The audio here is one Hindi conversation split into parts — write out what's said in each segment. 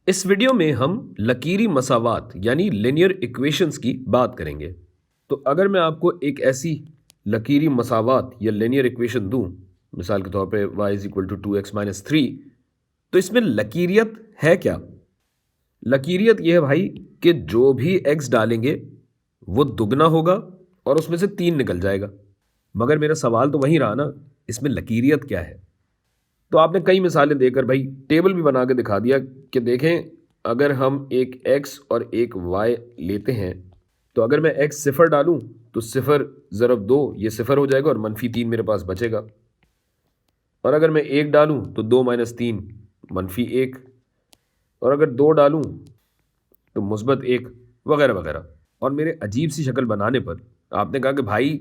इस वीडियो में हम लकीरी मसावात यानी लिनियर इक्वेशंस की बात करेंगे। तो अगर मैं आपको एक ऐसी लकीरी मसावात या लिनियर इक्वेशन दूं, मिसाल के तौर पे y is equal to 2x-3, तो इसमें लकीरियत है क्या? लकीरियत यह है भाई कि जो भी x डालेंगे वो दुगना होगा और उसमें से 3 निकल जाएगा। मगर मेरा सवाल तो वही रहा ना, इसमें लकीरियत क्या है? तो आपने कई मिसालें देकर भाई टेबल भी बना के दिखा दिया कि देखें, अगर हम एक x और एक y लेते हैं तो अगर मैं x सिफर डालूं तो सिफर ज़रब 2 ये सिफर हो जाएगा और -3 मेरे पास बचेगा। और अगर मैं 1 डालूं तो 2 - 3 -1, और अगर 2 डालूं तो -1, वगैरह वगैरह। और मेरे अजीब सी शक्ल बनाने पर आपने कहा कि भाई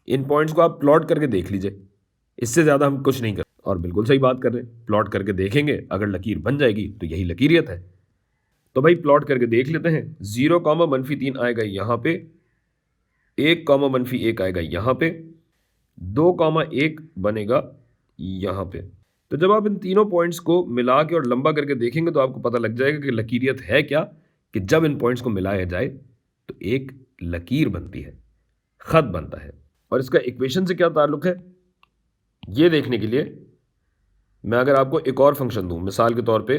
इन पॉइंट्स को आप प्लॉट करके देख लीजिए, इससे ज़्यादा हम कुछ नहीं कर। और बिल्कुल सही बात कर रहे हैं, प्लॉट करके देखेंगे, अगर लकीर बन जाएगी तो यही लकीरियत है। तो भाई प्लॉट करके देख लेते हैं। 0, -3 आएगा यहाँ पे, 1, -1 आएगा यहाँ पे, 2, 1 बनेगा यहाँ पे। तो जब आप इन तीनों पॉइंट्स को मिला के और लंबा करके देखेंगे तो आपको पता लग जाएगा कि लकीरियत है क्या, कि जब इन पॉइंट्स को मिलाया जाए तो एक लकीर बनती है, खत बनता है। और इसका इक्वेशन से क्या ताल्लुक है, ये देखने के लिए मैं अगर आपको एक और फंक्शन दूं, मिसाल के तौर पे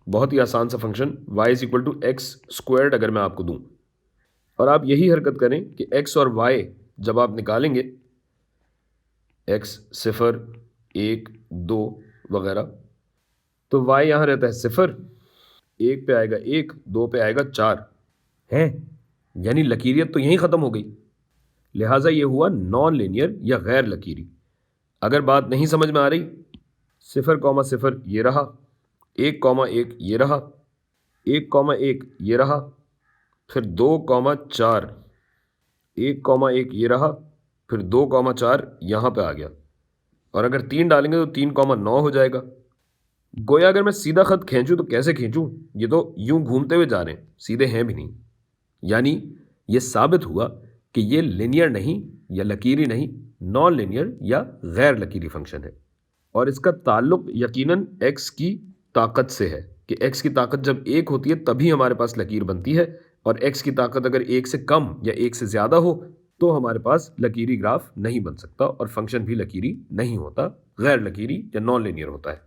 बहुत ही आसान सा function y is equal to x squared अगर मैं आपको दूं, और आप यही हरकत करें कि x और y जब आप निकालेंगे, x 0, 1, 2 वगैरह, तो y यहाँ रहता है 0, 1 पे आएगा 1, 2 पे आएगा 4 है, यानी लकीरियत तो यहीं ख़त्म हो गई। लिहाजा ये हुआ नॉन लीनियर या गैर लकीरी। अगर बात नहीं समझ में आ रही, 0, 0 ये रहा, 1, 1 ये रहा, 1, 1 ये रहा, फिर 2, 4, 1, 1 ये रहा, फिर 2, 4 यहाँ पे आ गया। और अगर 3 डालेंगे तो 3, 9 हो जाएगा। गोया अगर मैं सीधा खत खींचूं तो कैसे खींचूं, ये तो यूं घूमते हुए जा रहे हैं, सीधे हैं भी नहीं। यानी ये साबित हुआ कि ये लिनियर नहीं या लकीरी नहीं, नॉन लिनियर या गैर लकीरी फंक्शन है। और इसका ताल्लुक यकीनन x की ताकत से है कि x की ताकत जब 1 होती है तभी हमारे पास लकीर बनती है, और x की ताकत अगर 1 से कम या 1 से ज़्यादा हो तो हमारे पास लकीरी ग्राफ नहीं बन सकता और फंक्शन भी लकीरी नहीं होता, गैर लकीरी या नॉन लिनियर होता है।